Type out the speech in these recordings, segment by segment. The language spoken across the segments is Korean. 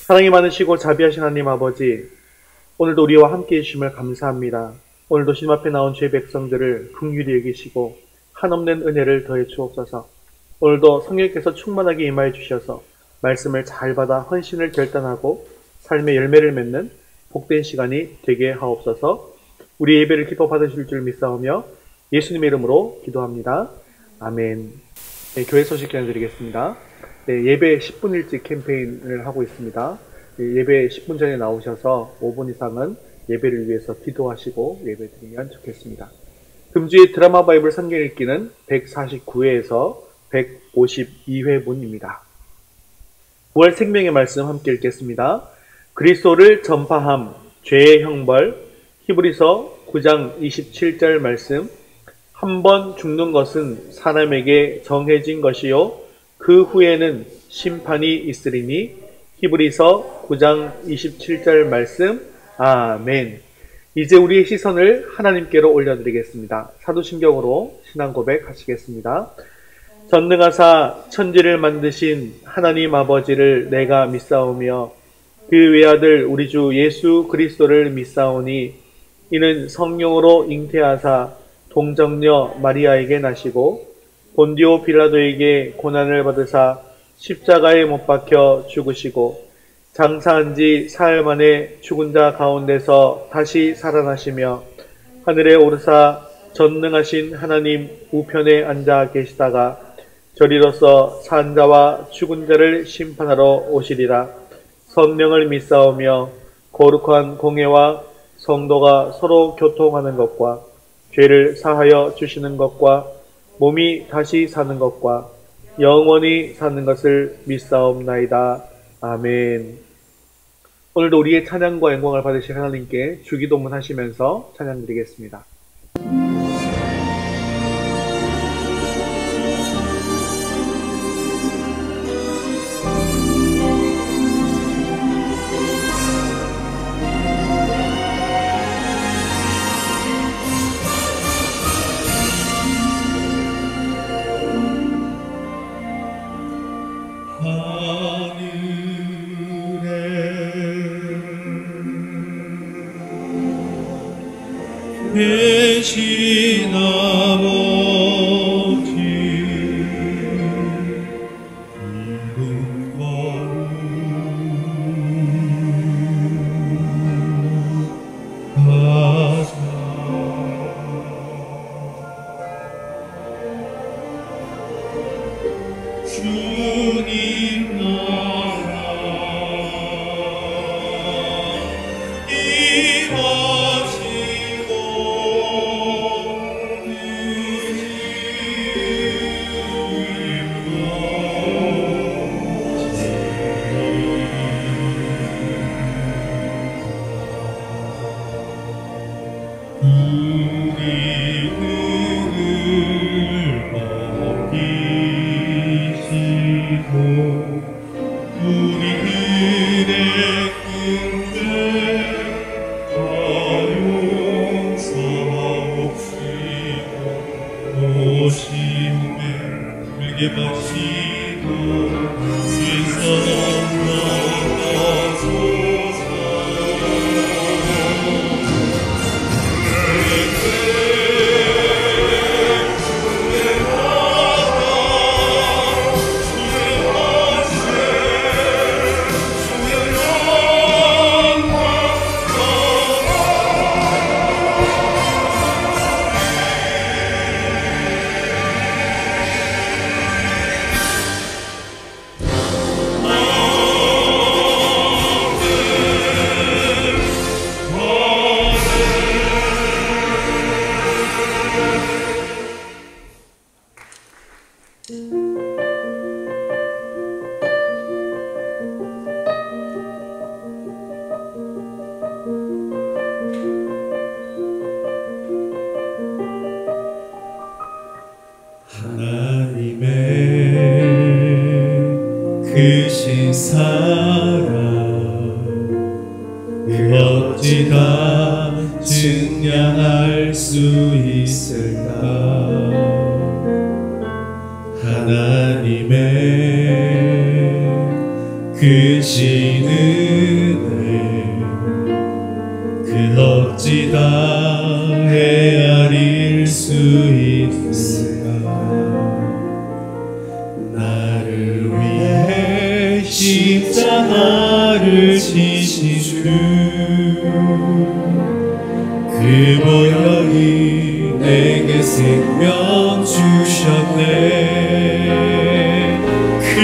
사랑이 많으시고 자비하신 하나님 아버지, 오늘도 우리와 함께 해주심을 감사합니다. 오늘도 주님 앞에 나온 죄 백성들을 긍휼히 여기시고 한없는 은혜를 더해 주옵소서. 오늘도 성령께서 충만하게 임하여 주셔서 말씀을 잘 받아 헌신을 결단하고 삶의 열매를 맺는 복된 시간이 되게 하옵소서. 우리 예배를 기뻐 받으실 줄 믿사오며 예수님의 이름으로 기도합니다. 아멘. 네, 교회 소식 전해드리겠습니다. 네, 예배 10분 일찍 캠페인을 하고 있습니다. 예배 10분 전에 나오셔서 5분 이상은 예배를 위해서 기도하시고 예배 드리면 좋겠습니다. 금주의 드라마 바이블 성경 읽기는 149회에서 152회분입니다. 9월 생명의 말씀 함께 읽겠습니다. 그리스도를 전파함, 죄의 형벌, 히브리서 9장 27절 말씀. 한 번 죽는 것은 사람에게 정해진 것이요 그 후에는 심판이 있으리니. 히브리서 9장 27절 말씀. 아멘. 이제 우리의 시선을 하나님께로 올려드리겠습니다. 사도신경으로 신앙 고백하시겠습니다. 전능하사 천지를 만드신 하나님 아버지를 내가 믿사오며 그 외아들 우리 주 예수 그리스도를 믿사오니 이는 성령으로 잉태하사 동정녀 마리아에게 나시고 본디오 빌라도에게 고난을 받으사 십자가에 못 박혀 죽으시고 장사한 지 사흘 만에 죽은 자 가운데서 다시 살아나시며 하늘에 오르사 전능하신 하나님 우편에 앉아 계시다가 저리로서 산 자와 죽은 자를 심판하러 오시리라. 성령을 믿사오며 거룩한 공회와 성도가 서로 교통하는 것과 죄를 사하여 주시는 것과 몸이 다시 사는 것과 영원히 사는 것을 믿사옵나이다. 아멘. 오늘도 우리의 찬양과 영광을 받으실 하나님께 주기도문 하시면서 찬양 드리겠습니다. 계신 아버지 이름 거룩하사 주님 나라 크신 사랑 어찌다 증량할 수 있을까. 하나님의 그 크신 은혜 그 어찌다 헤아릴 수 있을까. 나를 위해 십자가를 지신 주 그 보혈이 내게 생명 주셨네. 그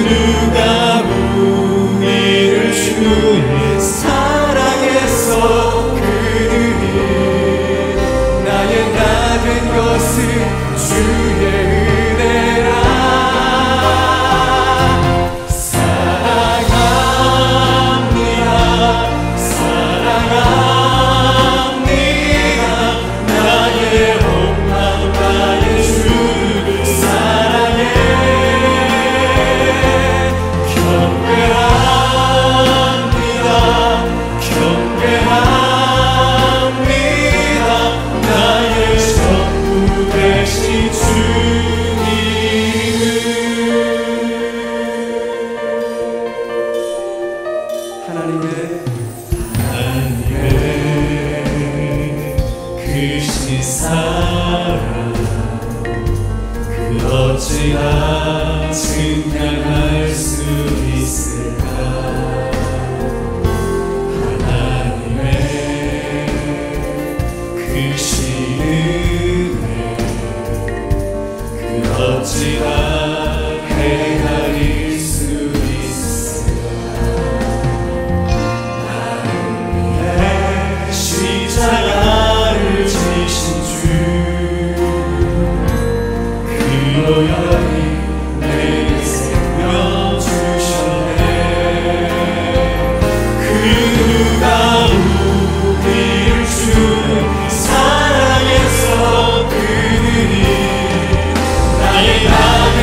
누가 우리를 주의 사랑해서 그들이 나의 다 된 것은 주의 은혜라. 사랑합니다 사랑합니다 나의 홈만 나의 주를 사랑해. 경배합니다 경배합니다 나의 전부 되신 주님을. 하나님의 크신 사랑 그 어찌나 증량할 수 있을까. 하나님의 크신 은혜 그 어찌나 헤아릴 수 있을까. 나를 위해 십자가를 지신 주 그 보혈이 내게 생명 주셨네. 그 누가 우리를 주의 사랑해서 그들이 나의 다 된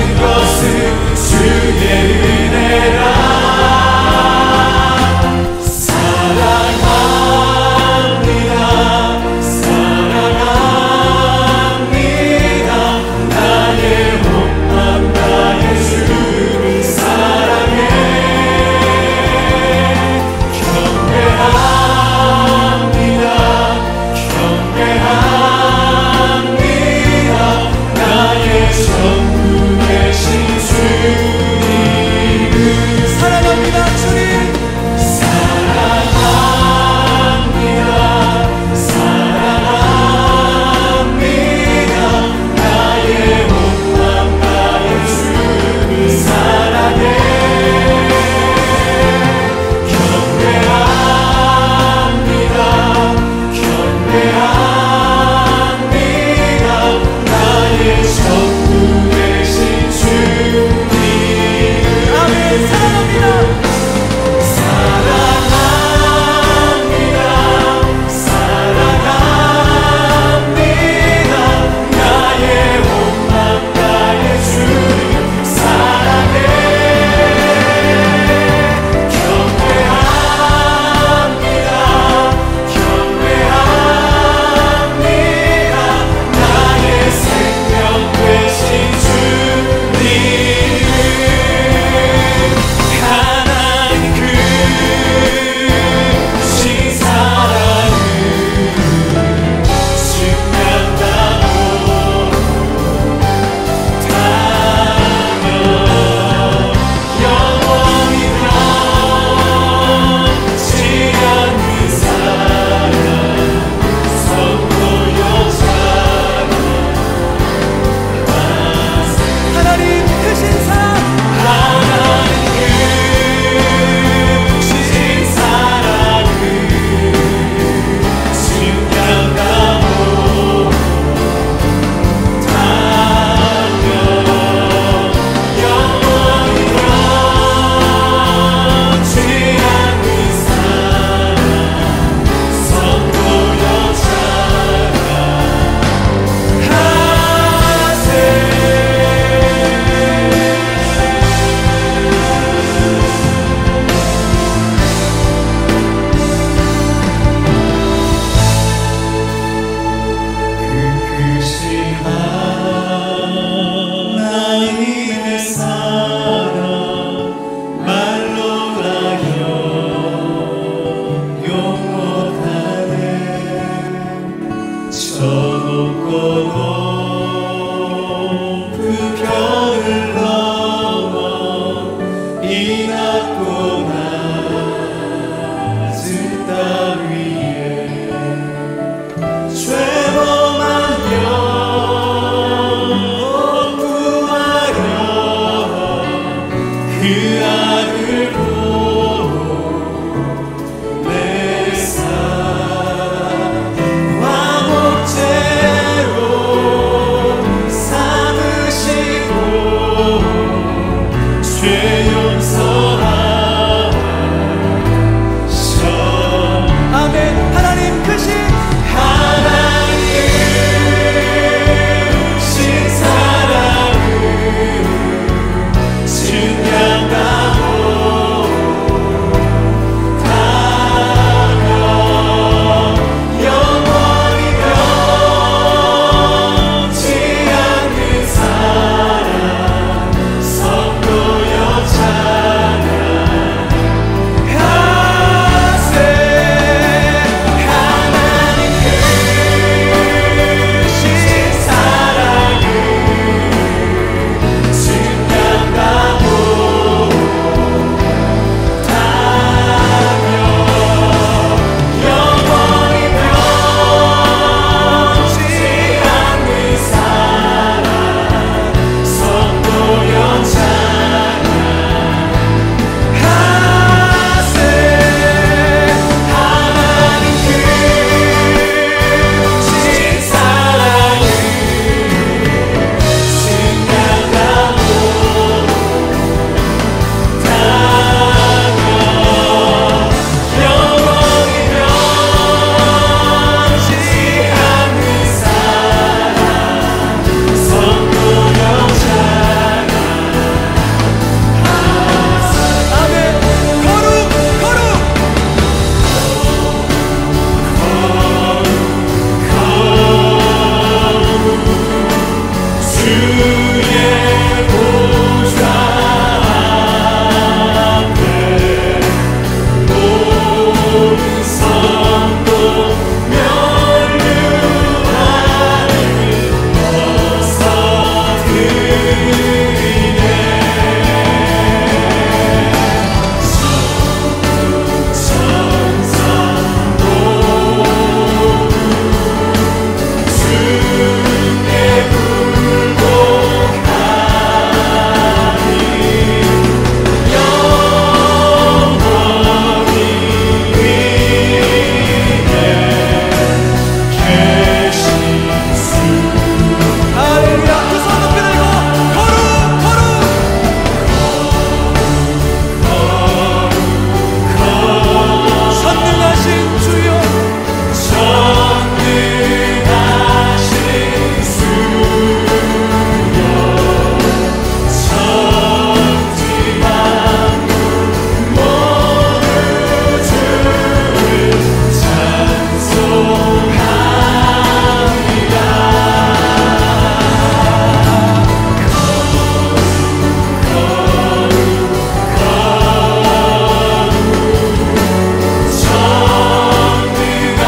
죄 용서하셔. 아멘. 하나님 크신 사랑을 증량하고 영원히 변치 않는 사랑 선도여 찬양하세. 하나님 크신 사랑을 증량하고 영원히 변치 않는 사랑 선도여 찬양하세. 하나님 크신 사랑을 증량하고 영원히 변치 않는 사랑 선도여 찬양하세. 아멘. 거룩 거룩 주의 보좌 앞에 모든 성도 면류하를 어서 드리네. 천사 모두 주께 굴복하니 영원히 위에 계신 주. 할렐루야. 두 손 높이 들고 거룩 거룩 전능하신 주여 전능하신 주여 천지만물 모두 주를 전능하신 주여 성삼위일체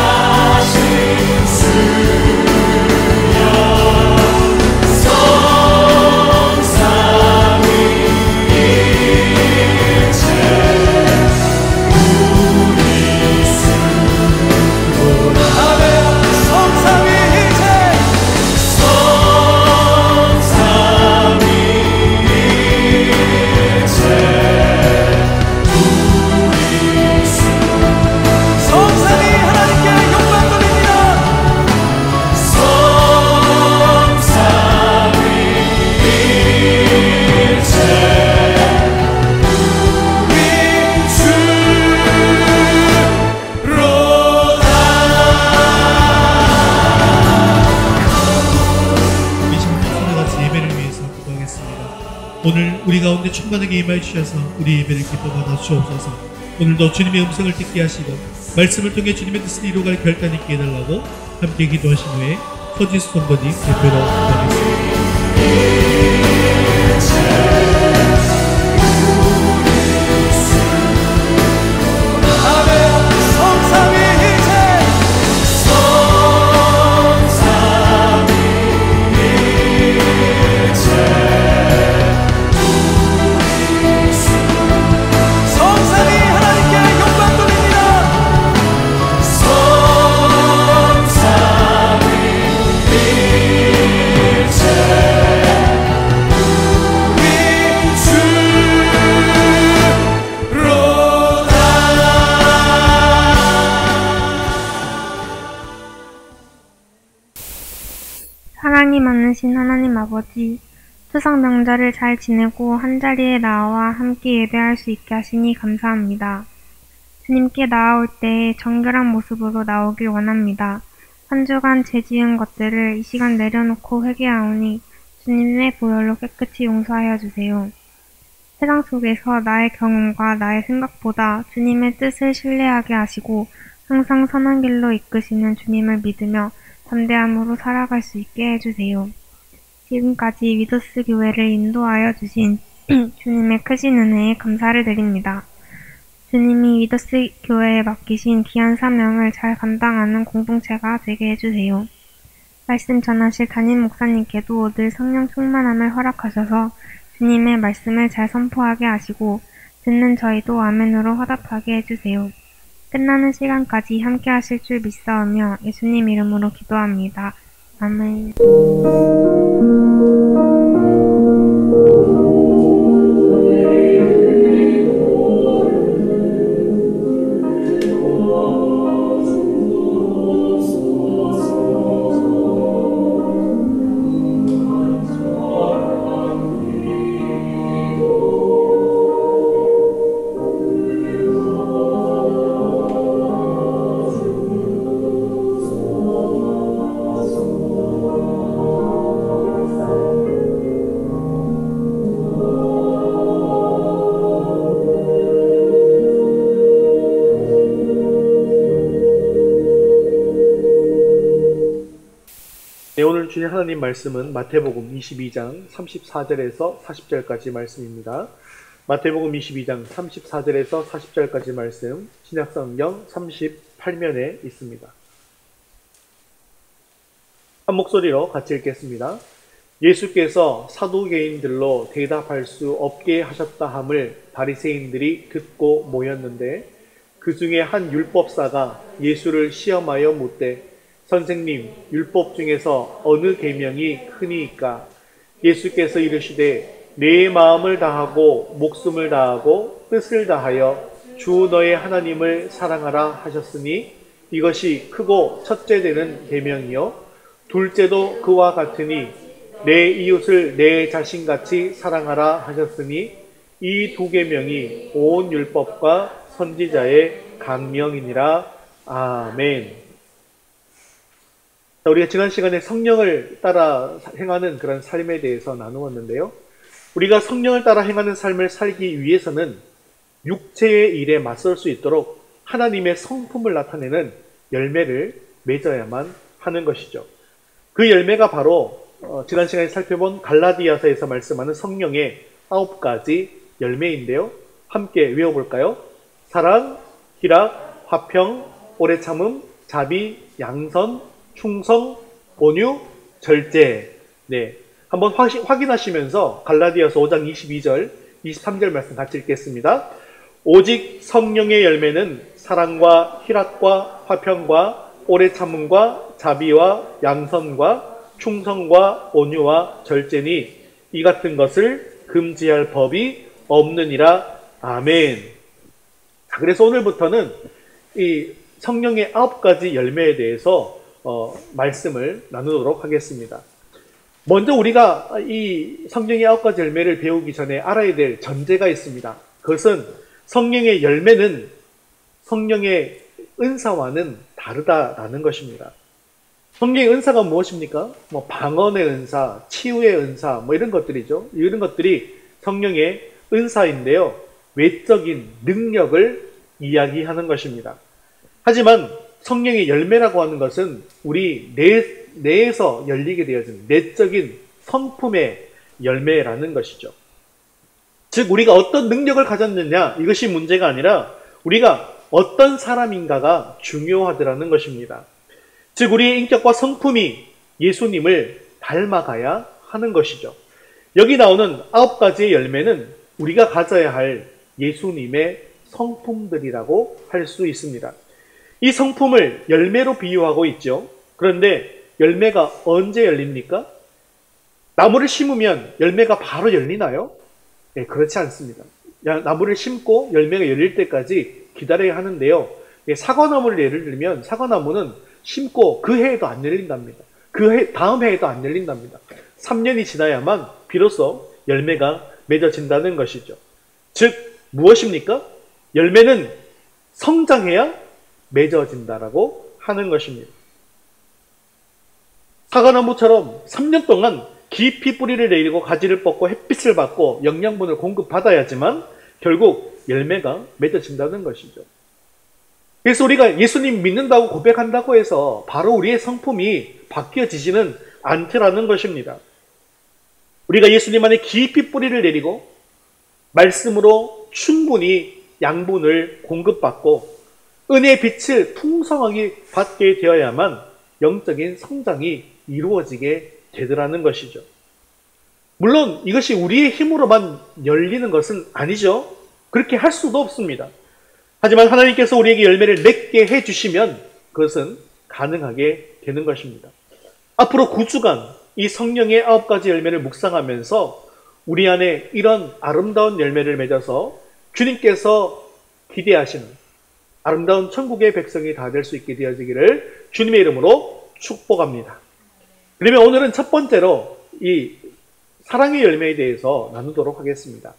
우리 수로라. 아멘. 성삼위일체 성삼위 하나님께 영광 돌립니다. 우리 성도와 같이 예배를 위해서 기도하겠습니다. 오늘 우리 가운데 충만하게 임하여 주셔서 우리 예배를 기뻐받아 주옵소서. 오늘도 주님의 음성을 듣게 하시고 말씀을 통해 주님의 뜻을 이루어갈 결단이 있게 해달라고 함께 기도하신 후에 서지수 선거님 대표로 기도하겠습니다. 아멘. 성삼위일체 성삼위 하나님께 영광 돌립니다. 사랑이 많으신 하나님 아버지, 추석 명절을 잘 지내고 한자리에 나와 함께 예배할 수 있게 하시니 감사합니다. 주님께 나아올 때에 정결한 모습으로 나오길 원합니다. 한 주간 죄 지은 것들을 이 시간 내려놓고 회개하오니 주님의 보혈로 깨끗이 용서하여 주세요. 세상 속에서 나의 경험과 나의 생각보다 주님의 뜻을 신뢰하게 하시고 항상 선한 길로 이끄시는 주님을 믿으며 담대함으로 살아갈 수 있게 해주세요. 지금까지 위더스 교회를 인도하여 주신 주님의 크신 은혜에 감사를 드립니다. 주님이 위더스 교회에 맡기신 귀한 사명을 잘 감당하는 공동체가 되게 해주세요. 말씀 전하실 담임 목사님께도 늘 성령 충만함을 허락하셔서 주님의 말씀을 잘 선포하게 하시고 듣는 저희도 아멘으로 화답하게 해주세요. 끝나는 시간까지 함께 하실 줄 믿사오며 예수님 이름으로 기도합니다. 아멘. 네, 오늘 주님 하나님 말씀은 마태복음 22장 34절에서 40절까지 말씀입니다. 마태복음 22장 34절에서 40절까지 말씀, 신약성경 38면에 있습니다. 한 목소리로 같이 읽겠습니다. 예수께서 사두개인들로 대답할 수 없게 하셨다 함을 바리새인들이 듣고 모였는데 그 중에 한 율법사가 예수를 시험하여 묻되 선생님, 율법 중에서 어느 계명이 크니이까? 예수께서 이르시되 내 마음을 다하고 목숨을 다하고 뜻을 다하여 주 너의 하나님을 사랑하라 하셨으니 이것이 크고 첫째 되는 계명이요 둘째도 그와 같으니 내 이웃을 내 자신같이 사랑하라 하셨으니 이 두 계명이 온 율법과 선지자의 강명이니라. 아멘. 우리가 지난 시간에 성령을 따라 행하는 그런 삶에 대해서 나누었는데요. 우리가 성령을 따라 행하는 삶을 살기 위해서는 육체의 일에 맞설 수 있도록 하나님의 성품을 나타내는 열매를 맺어야만 하는 것이죠. 그 열매가 바로 지난 시간에 살펴본 갈라디아서에서 말씀하는 성령의 9가지 열매인데요. 함께 외워볼까요? 사랑, 희락, 화평, 오래 참음, 자비, 양선, 충성, 온유, 절제. 네, 한번 확인하시면서 갈라디아서 5장 22절, 23절 말씀 같이 읽겠습니다. 오직 성령의 열매는 사랑과 희락과 화평과 오래 참음과 자비와 양선과 충성과 온유와 절제니 이 같은 것을 금지할 법이 없느니라. 아멘. 자, 그래서 오늘부터는 이 성령의 9가지 열매에 대해서 말씀을 나누도록 하겠습니다. 먼저 우리가 이 성령의 9가지 열매를 배우기 전에 알아야 될 전제가 있습니다. 그것은 성령의 열매는 성령의 은사와는 다르다라는 것입니다. 성령의 은사가 무엇입니까? 방언의 은사, 치유의 은사, 이런 것들이죠. 이런 것들이 성령의 은사인데요. 외적인 능력을 이야기하는 것입니다. 하지만 성령의 열매라고 하는 것은 우리 내에서 열리게 되어진 내적인 성품의 열매라는 것이죠. 즉 우리가 어떤 능력을 가졌느냐 이것이 문제가 아니라 우리가 어떤 사람인가가 중요하더라는 것입니다. 즉 우리의 인격과 성품이 예수님을 닮아가야 하는 것이죠. 여기 나오는 9가지의 열매는 우리가 가져야 할 예수님의 성품들이라고 할 수 있습니다. 이 성품을 열매로 비유하고 있죠. 그런데 열매가 언제 열립니까? 나무를 심으면 열매가 바로 열리나요? 네, 그렇지 않습니다. 나무를 심고 열매가 열릴 때까지 기다려야 하는데요. 사과나무를 예를 들면 사과나무는 심고 그 해에도 안 열린답니다. 그 다음 해에도 안 열린답니다. 3년이 지나야만 비로소 열매가 맺어진다는 것이죠. 즉 무엇입니까? 열매는 성장해야 맺어진다라고 하는 것입니다. 사과나무처럼 3년 동안 깊이 뿌리를 내리고 가지를 뻗고 햇빛을 받고 영양분을 공급받아야지만 결국 열매가 맺어진다는 것이죠. 그래서 우리가 예수님 믿는다고 고백한다고 해서 바로 우리의 성품이 바뀌어지지는 않더라는 것입니다. 우리가 예수님 안에 깊이 뿌리를 내리고 말씀으로 충분히 양분을 공급받고 은혜의 빛을 풍성하게 받게 되어야만 영적인 성장이 이루어지게 되더라는 것이죠. 물론 이것이 우리의 힘으로만 열리는 것은 아니죠. 그렇게 할 수도 없습니다. 하지만 하나님께서 우리에게 열매를 맺게 해주시면 그것은 가능하게 되는 것입니다. 앞으로 9주간 이 성령의 9가지 열매를 묵상하면서 우리 안에 이런 아름다운 열매를 맺어서 주님께서 기대하시는 아름다운 천국의 백성이 다 될 수 있게 되어지기를 주님의 이름으로 축복합니다. 그러면 오늘은 첫 번째로 이 사랑의 열매에 대해서 나누도록 하겠습니다.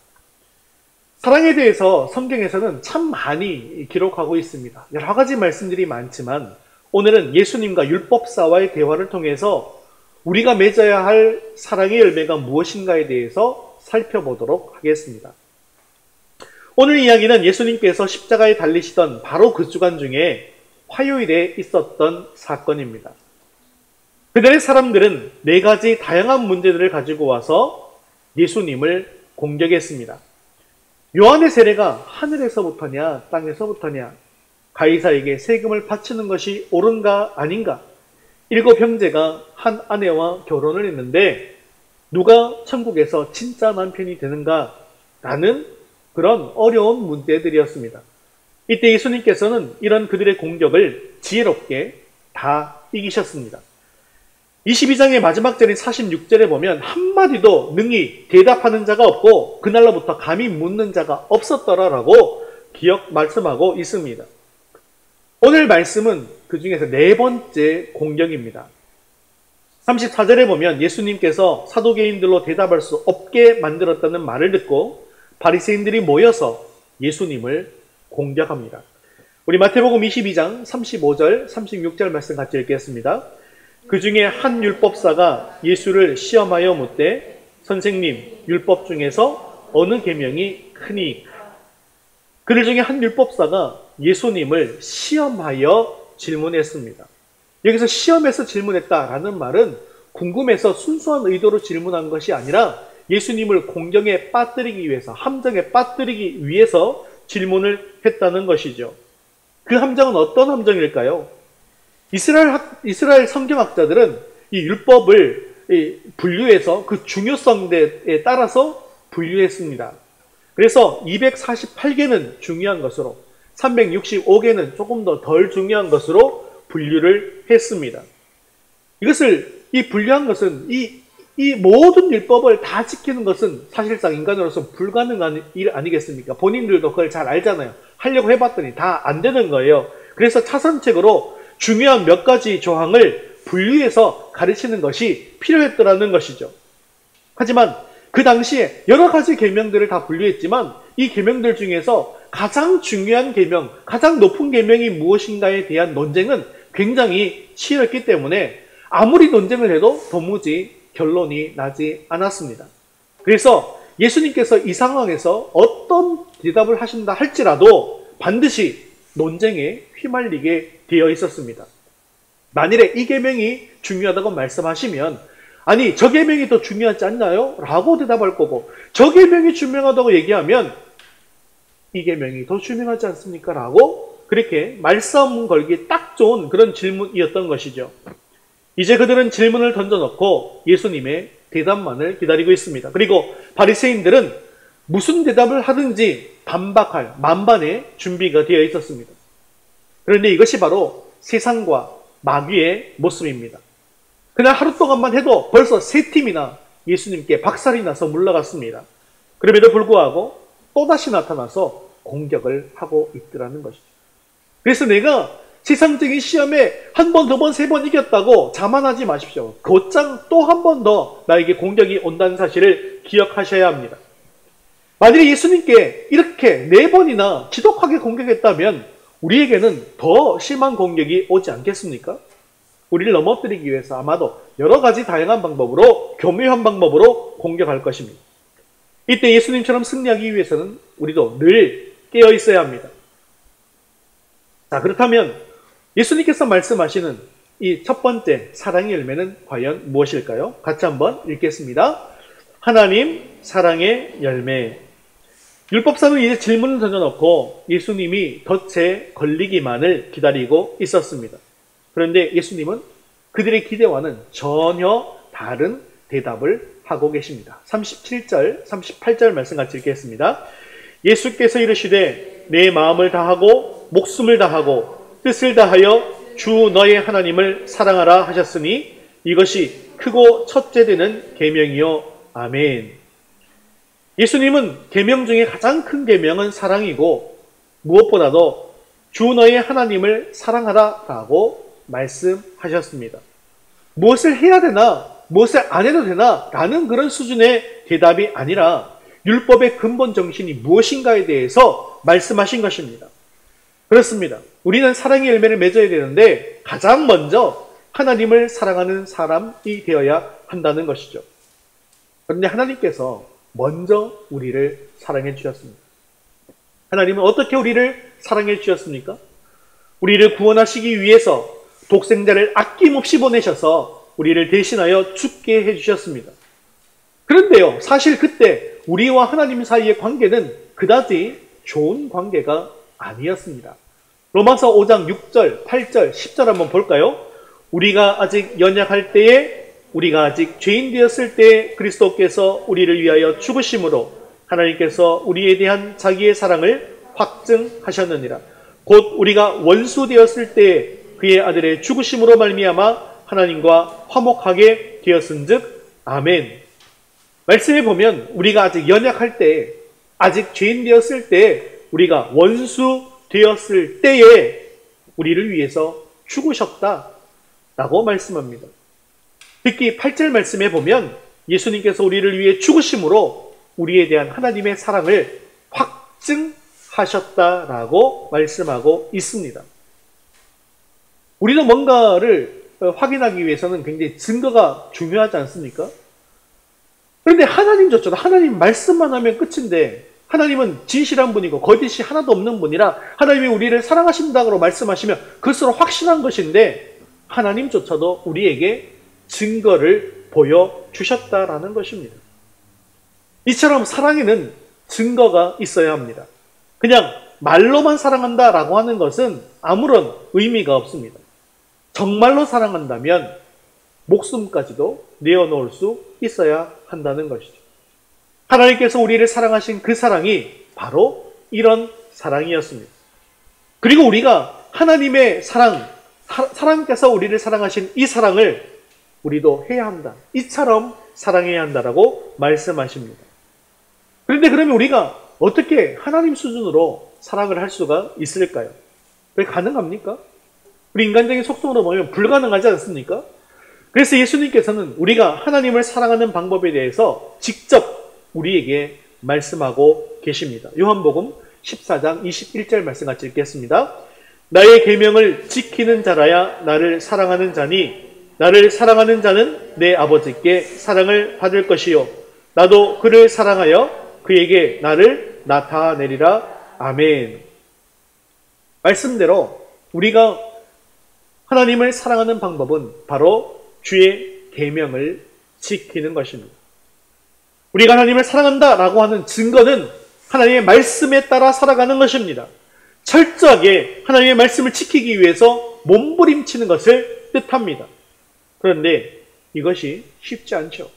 사랑에 대해서 성경에서는 참 많이 기록하고 있습니다. 여러 가지 말씀들이 많지만 오늘은 예수님과 율법사와의 대화를 통해서 우리가 맺어야 할 사랑의 열매가 무엇인가에 대해서 살펴보도록 하겠습니다. 오늘 이야기는 예수님께서 십자가에 달리시던 바로 그 주간 중에 화요일에 있었던 사건입니다. 그날의 사람들은 4가지 다양한 문제들을 가지고 와서 예수님을 공격했습니다. 요한의 세례가 하늘에서부터냐 땅에서부터냐, 가이사에게 세금을 바치는 것이 옳은가 아닌가, 7 형제가 한 아내와 결혼을 했는데 누가 천국에서 진짜 남편이 되는가 라는 그런 어려운 문제들이었습니다. 이때 예수님께서는 이런 그들의 공격을 지혜롭게 다 이기셨습니다. 22장의 마지막 절인 46절에 보면 한마디도 능히 대답하는 자가 없고 그날로부터 감히 묻는 자가 없었더라라고 말씀하고 있습니다. 오늘 말씀은 그 중에서 4번째 공격입니다. 34절에 보면 예수님께서 사두개인들로 대답할 수 없게 만들었다는 말을 듣고 바리새인들이 모여서 예수님을 공격합니다. 우리 마태복음 22장 35절, 36절 말씀 같이 읽겠습니다. 그 중에 한 율법사가 예수를 시험하여 묻되 선생님, 율법 중에서 어느 계명이 크니? 그들 중에 한 율법사가 예수님을 시험하여 질문했습니다. 여기서 시험해서 질문했다라는 말은 궁금해서 순수한 의도로 질문한 것이 아니라 예수님을 공경에 빠뜨리기 위해서, 함정에 빠뜨리기 위해서 질문을 했다는 것이죠. 그 함정은 어떤 함정일까요? 이스라엘 성경학자들은 이 율법을 분류해서 그 중요성에 따라서 분류했습니다. 그래서 248개는 중요한 것으로 365개는 조금 더 덜 중요한 것으로 분류를 했습니다. 이 분류한 것은 이 모든 율법을 다 지키는 것은 사실상 인간으로서 불가능한 일 아니겠습니까? 본인들도 그걸 잘 알잖아요. 하려고 해봤더니 다 안 되는 거예요. 그래서 차선책으로 중요한 몇 가지 조항을 분류해서 가르치는 것이 필요했더라는 것이죠. 하지만 그 당시에 여러 가지 계명들을 다 분류했지만 이 계명들 중에서 가장 중요한 계명, 가장 높은 계명이 무엇인가에 대한 논쟁은 굉장히 치열했기 때문에 아무리 논쟁을 해도 도무지 결론이 나지 않았습니다. 그래서 예수님께서 이 상황에서 어떤 대답을 하신다 할지라도 반드시 논쟁에 휘말리게 되어 있었습니다. 만일에 이 계명이 중요하다고 말씀하시면 아니 저 계명이 더 중요하지 않나요? 라고 대답할 거고 저 계명이 중요하다고 얘기하면 이 계명이 더 중요하지 않습니까? 라고 그렇게 말싸움 걸기 딱 좋은 그런 질문이었던 것이죠. 이제 그들은 질문을 던져놓고 예수님의 대답만을 기다리고 있습니다. 그리고 바리새인들은 무슨 대답을 하든지 반박할 만반의 준비가 되어 있었습니다. 그런데 이것이 바로 세상과 마귀의 모습입니다. 그날 하루 동안만 해도 벌써 3팀이나 예수님께 박살이 나서 물러갔습니다. 그럼에도 불구하고 또다시 나타나서 공격을 하고 있더라는 것이죠. 그래서 내가 세상적인 시험에 한 번, 두 번, 세 번 이겼다고 자만하지 마십시오. 곧장 또 한 번 더 나에게 공격이 온다는 사실을 기억하셔야 합니다. 만일에 예수님께 이렇게 4번이나 지독하게 공격했다면 우리에게는 더 심한 공격이 오지 않겠습니까? 우리를 넘어뜨리기 위해서 아마도 여러 가지 다양한 방법으로, 교묘한 방법으로 공격할 것입니다. 이때 예수님처럼 승리하기 위해서는 우리도 늘 깨어 있어야 합니다. 자, 그렇다면 예수님께서 말씀하시는 이 첫 번째 사랑의 열매는 과연 무엇일까요? 같이 한번 읽겠습니다. 하나님 사랑의 열매. 율법사는 이제 질문을 던져놓고 예수님이 덫에 걸리기만을 기다리고 있었습니다. 그런데 예수님은 그들의 기대와는 전혀 다른 대답을 하고 계십니다. 37절, 38절 말씀 같이 읽겠습니다. 예수께서 이르시되 내 마음을 다하고 목숨을 다하고 뜻을 다하여 주 너의 하나님을 사랑하라 하셨으니 이것이 크고 첫째 되는 계명이요. 아멘. 예수님은 계명 중에 가장 큰 계명은 사랑이고 무엇보다도 주 너의 하나님을 사랑하라 라고 말씀하셨습니다. 무엇을 해야 되나 무엇을 안 해도 되나 라는 그런 수준의 대답이 아니라 율법의 근본 정신이 무엇인가에 대해서 말씀하신 것입니다. 그렇습니다. 우리는 사랑의 열매를 맺어야 되는데 가장 먼저 하나님을 사랑하는 사람이 되어야 한다는 것이죠. 그런데 하나님께서 먼저 우리를 사랑해 주셨습니다. 하나님은 어떻게 우리를 사랑해 주셨습니까? 우리를 구원하시기 위해서 독생자를 아낌없이 보내셔서 우리를 대신하여 죽게 해주셨습니다. 그런데요, 사실 그때 우리와 하나님 사이의 관계는 그다지 좋은 관계가 아니었습니다. 로마서 5장 6절, 8절, 10절 한번 볼까요? 우리가 아직 연약할 때에, 우리가 아직 죄인 되었을 때에 그리스도께서 우리를 위하여 죽으심으로 하나님께서 우리에 대한 자기의 사랑을 확증하셨느니라. 곧 우리가 원수 되었을 때에 그의 아들의 죽으심으로 말미암아 하나님과 화목하게 되었은즉 아멘. 말씀에 보면 우리가 아직 연약할 때에, 아직 죄인 되었을 때에, 우리가 원수 되었을 때에 우리를 위해서 죽으셨다라고 말씀합니다. 특히 8절 말씀에 보면 예수님께서 우리를 위해 죽으심으로 우리에 대한 하나님의 사랑을 확증하셨다라고 말씀하고 있습니다. 우리도 뭔가를 확인하기 위해서는 굉장히 증거가 중요하지 않습니까? 그런데 하나님조차도 하나님 말씀만 하면 끝인데 하나님은 진실한 분이고 거짓이 하나도 없는 분이라 하나님이 우리를 사랑하신다고 말씀하시면 그것으로 확신한 것인데 하나님조차도 우리에게 증거를 보여주셨다라는 것입니다. 이처럼 사랑에는 증거가 있어야 합니다. 그냥 말로만 사랑한다라고 하는 것은 아무런 의미가 없습니다. 정말로 사랑한다면 목숨까지도 내어놓을 수 있어야 한다는 것이죠. 하나님께서 우리를 사랑하신 그 사랑이 바로 이런 사랑이었습니다. 그리고 우리가 하나님의 하나님께서 우리를 사랑하신 이 사랑을 우리도 해야 한다. 이처럼 사랑해야 한다라고 말씀하십니다. 그런데 그러면 우리가 어떻게 하나님 수준으로 사랑을 할 수가 있을까요? 왜 가능합니까? 우리 인간적인 속성으로 보면 불가능하지 않습니까? 그래서 예수님께서는 우리가 하나님을 사랑하는 방법에 대해서 직접 우리에게 말씀하고 계십니다. 요한복음 14장 21절 말씀 같이 읽겠습니다. 나의 계명을 지키는 자라야 나를 사랑하는 자니 나를 사랑하는 자는 내 아버지께 사랑을 받을 것이요 나도 그를 사랑하여 그에게 나를 나타내리라. 아멘. 말씀대로 우리가 하나님을 사랑하는 방법은 바로 주의 계명을 지키는 것입니다. 우리가 하나님을 사랑한다라고 하는 증거는 하나님의 말씀에 따라 살아가는 것입니다. 철저하게 하나님의 말씀을 지키기 위해서 몸부림치는 것을 뜻합니다. 그런데 이것이 쉽지 않죠.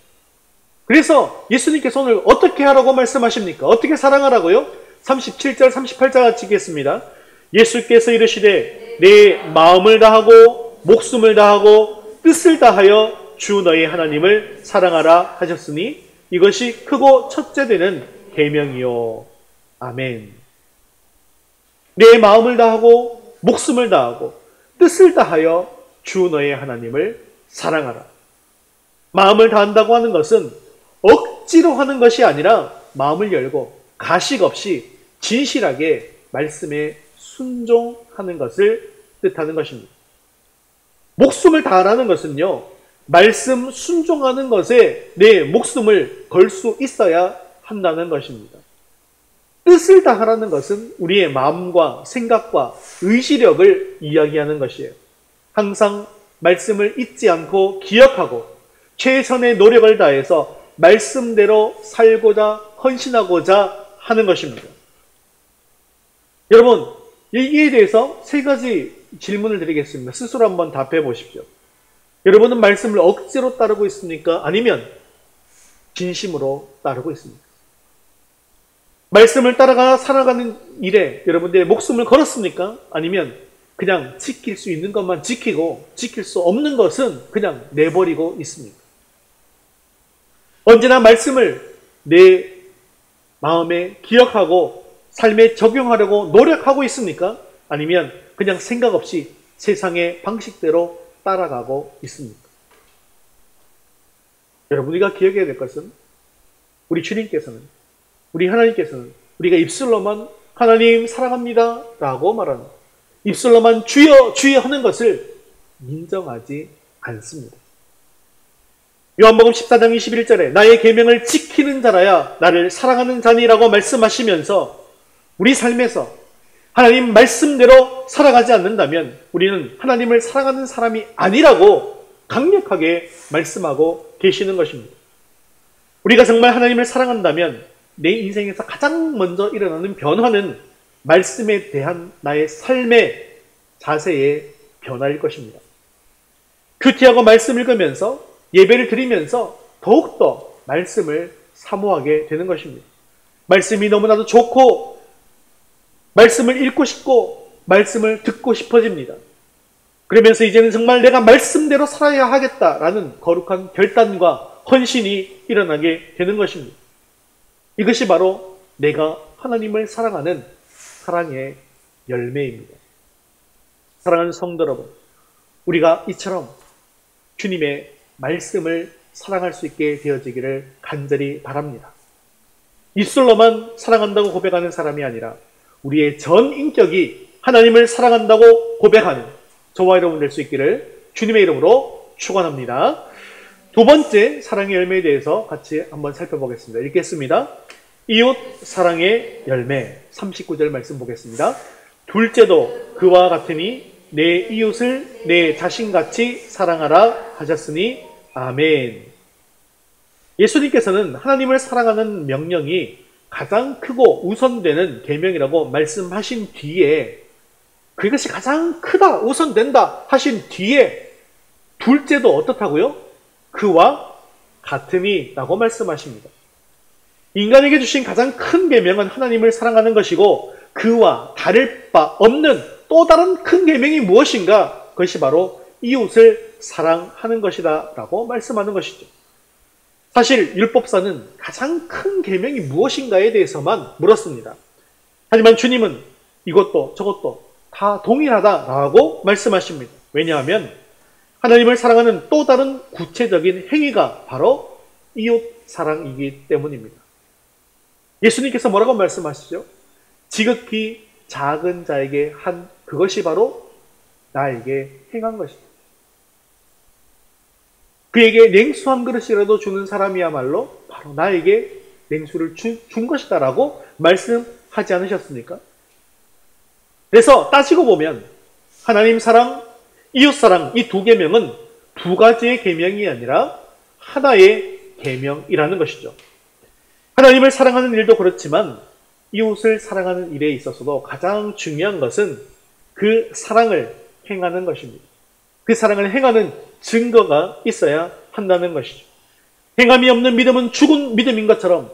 그래서 예수님께서 오늘 어떻게 하라고 말씀하십니까? 어떻게 사랑하라고요? 37절, 38절 같이 읽겠습니다. 예수께서 이르시되 내 마음을 다하고 목숨을 다하고 뜻을 다하여 주 너의 하나님을 사랑하라 하셨으니 이것이 크고 첫째 되는 계명이요. 아멘. 내 마음을 다하고 목숨을 다하고 뜻을 다하여 주 너의 하나님을 사랑하라. 마음을 다한다고 하는 것은 억지로 하는 것이 아니라 마음을 열고 가식 없이 진실하게 말씀에 순종하는 것을 뜻하는 것입니다. 목숨을 다하라는 것은요, 말씀 순종하는 것에 내 목숨을 걸 수 있어야 한다는 것입니다. 뜻을 다하라는 것은 우리의 마음과 생각과 의지력을 이야기하는 것이에요. 항상 말씀을 잊지 않고 기억하고 최선의 노력을 다해서 말씀대로 살고자 헌신하고자 하는 것입니다. 여러분, 이에 대해서 세 가지 질문을 드리겠습니다. 스스로 한번 답해 보십시오. 여러분은 말씀을 억지로 따르고 있습니까? 아니면 진심으로 따르고 있습니까? 말씀을 따라가 살아가는 일에 여러분들의 목숨을 걸었습니까? 아니면 그냥 지킬 수 있는 것만 지키고 지킬 수 없는 것은 그냥 내버리고 있습니까? 언제나 말씀을 내 마음에 기억하고 삶에 적용하려고 노력하고 있습니까? 아니면 그냥 생각 없이 세상의 방식대로 따라가고 있습니까? 여러분, 우리가 기억해야 될 것은 우리 주님께서는, 우리 하나님께서는 우리가 입술로만 하나님 사랑합니다 라고 말하는, 입술로만 주여 주여 하는 것을 인정하지 않습니다. 요한복음 14장 21절에 나의 계명을 지키는 자라야 나를 사랑하는 자니라고 말씀하시면서 우리 삶에서 하나님 말씀대로 살아가지 않는다면 우리는 하나님을 사랑하는 사람이 아니라고 강력하게 말씀하고 계시는 것입니다. 우리가 정말 하나님을 사랑한다면 내 인생에서 가장 먼저 일어나는 변화는 말씀에 대한 나의 삶의 자세의 변화일 것입니다. 큐티하고 말씀 읽으면서 예배를 드리면서 더욱더 말씀을 사모하게 되는 것입니다. 말씀이 너무나도 좋고 말씀을 읽고 싶고 말씀을 듣고 싶어집니다. 그러면서 이제는 정말 내가 말씀대로 살아야 하겠다라는 거룩한 결단과 헌신이 일어나게 되는 것입니다. 이것이 바로 내가 하나님을 사랑하는 사랑의 열매입니다. 사랑하는 성도 여러분, 우리가 이처럼 주님의 말씀을 사랑할 수 있게 되어지기를 간절히 바랍니다. 입술로만 사랑한다고 고백하는 사람이 아니라 우리의 전 인격이 하나님을 사랑한다고 고백하는 저와 여러분 될 수 있기를 주님의 이름으로 축원합니다. 두 번째 사랑의 열매에 대해서 같이 한번 살펴보겠습니다. 읽겠습니다. 이웃 사랑의 열매 39절 말씀 보겠습니다. 둘째도 그와 같으니 내 이웃을 내 자신같이 사랑하라 하셨으니 아멘. 예수님께서는 하나님을 사랑하는 명령이 가장 크고 우선되는 계명이라고 말씀하신 뒤에 그것이 가장 크다, 우선된다 하신 뒤에 둘째도 어떻다고요? 그와 같으니 라고 말씀하십니다. 인간에게 주신 가장 큰 계명은 하나님을 사랑하는 것이고 그와 다를 바 없는 또 다른 큰 계명이 무엇인가? 그것이 바로 이웃을 사랑하는 것이다 라고 말씀하는 것이죠. 사실 율법사는 가장 큰 계명이 무엇인가에 대해서만 물었습니다. 하지만 주님은 이것도 저것도 다 동일하다라고 말씀하십니다. 왜냐하면 하나님을 사랑하는 또 다른 구체적인 행위가 바로 이웃 사랑이기 때문입니다. 예수님께서 뭐라고 말씀하시죠? 지극히 작은 자에게 한 그것이 바로 나에게 행한 것이다. 그에게 냉수 한 그릇이라도 주는 사람이야말로 바로 나에게 냉수를 준 것이다 라고 말씀하지 않으셨습니까? 그래서 따지고 보면 하나님 사랑, 이웃 사랑 이 두 계명은 두 가지의 계명이 아니라 하나의 계명이라는 것이죠. 하나님을 사랑하는 일도 그렇지만 이웃을 사랑하는 일에 있어서도 가장 중요한 것은 그 사랑을 행하는 것입니다. 그 사랑을 행하는 증거가 있어야 한다는 것이죠. 행함이 없는 믿음은 죽은 믿음인 것처럼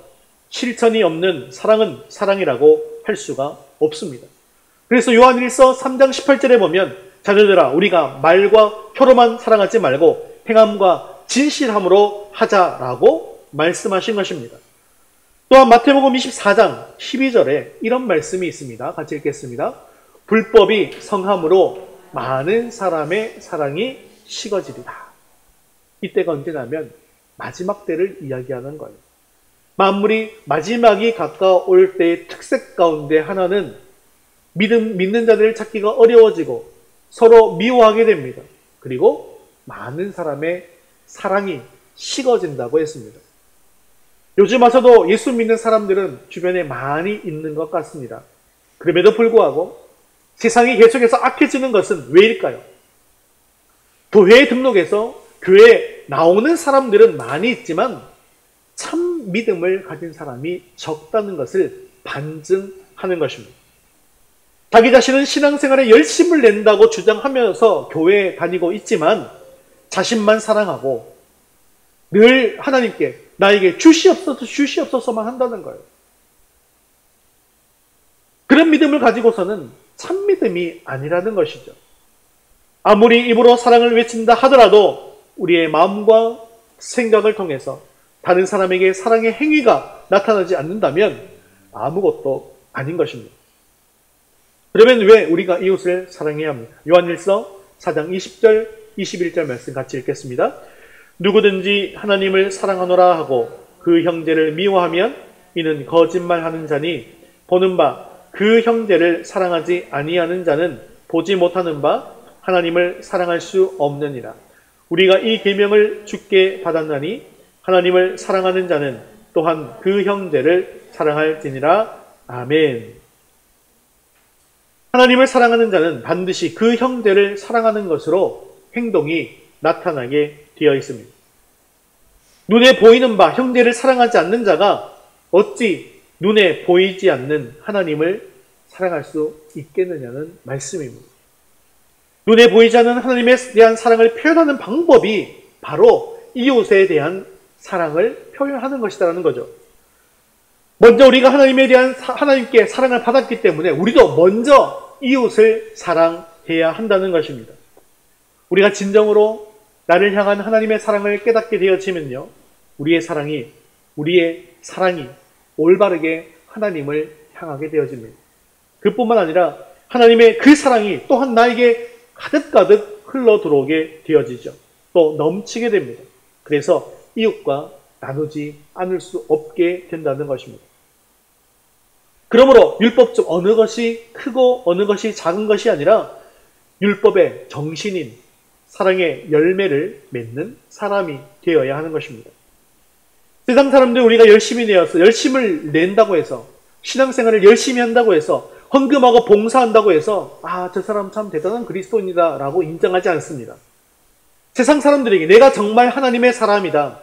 실천이 없는 사랑은 사랑이라고 할 수가 없습니다. 그래서 요한일서 3장 18절에 보면 자녀들아 우리가 말과 혀로만 사랑하지 말고 행함과 진실함으로 하자라고 말씀하신 것입니다. 또한 마태복음 24장 12절에 이런 말씀이 있습니다. 같이 읽겠습니다. 불법이 성함으로 많은 사람의 사랑이 식어지리라. 이때가 언제냐면 마지막 때를 이야기하는 거예요. 만물이 마지막이 가까울 때의 특색 가운데 하나는 믿는 자들을 찾기가 어려워지고 서로 미워하게 됩니다. 그리고 많은 사람의 사랑이 식어진다고 했습니다. 요즘 와서도 예수 믿는 사람들은 주변에 많이 있는 것 같습니다. 그럼에도 불구하고 세상이 계속해서 악해지는 것은 왜일까요? 교회에 등록해서 교회에 나오는 사람들은 많이 있지만 참 믿음을 가진 사람이 적다는 것을 반증하는 것입니다. 자기 자신은 신앙생활에 열심을 낸다고 주장하면서 교회에 다니고 있지만 자신만 사랑하고 늘 하나님께 나에게 주시옵소서만 한다는 거예요. 그런 믿음을 가지고서는 참 믿음이 아니라는 것이죠. 아무리 입으로 사랑을 외친다 하더라도 우리의 마음과 생각을 통해서 다른 사람에게 사랑의 행위가 나타나지 않는다면 아무것도 아닌 것입니다. 그러면 왜 우리가 이웃을 사랑해야 합니까? 요한일서 4장 20절, 21절 말씀 같이 읽겠습니다. 누구든지 하나님을 사랑하노라 하고 그 형제를 미워하면 이는 거짓말하는 자니 보는 바 그 형제를 사랑하지 아니하는 자는 보지 못하는 바 하나님을 사랑할 수 없느니라. 우리가 이 계명을 주께 받았나니 하나님을 사랑하는 자는 또한 그 형제를 사랑할지니라. 아멘. 하나님을 사랑하는 자는 반드시 그 형제를 사랑하는 것으로 행동이 나타나게 되어 있습니다. 눈에 보이는 바 형제를 사랑하지 않는 자가 어찌 눈에 보이지 않는 하나님을 사랑할 수 있겠느냐는 말씀입니다. 눈에 보이지 않는 하나님에 대한 사랑을 표현하는 방법이 바로 이웃에 대한 사랑을 표현하는 것이라는 거죠. 먼저 우리가 하나님께 사랑을 받았기 때문에 우리도 먼저 이웃을 사랑해야 한다는 것입니다. 우리가 진정으로 나를 향한 하나님의 사랑을 깨닫게 되어지면요, 우리의 사랑이 올바르게 하나님을 향하게 되어집니다. 그뿐만 아니라 하나님의 그 사랑이 또한 나에게 가득가득 흘러 들어오게 되어지죠. 또 넘치게 됩니다. 그래서 이웃과 나누지 않을 수 없게 된다는 것입니다. 그러므로 율법 중 어느 것이 크고 어느 것이 작은 것이 아니라 율법의 정신인 사랑의 열매를 맺는 사람이 되어야 하는 것입니다. 세상 사람들 우리가 열심을 낸다고 해서 신앙생활을 열심히 한다고 해서 헌금하고 봉사한다고 해서 저 사람 참 대단한 그리스도인이다 라고 인정하지 않습니다. 세상 사람들에게 내가 정말 하나님의 사람이다,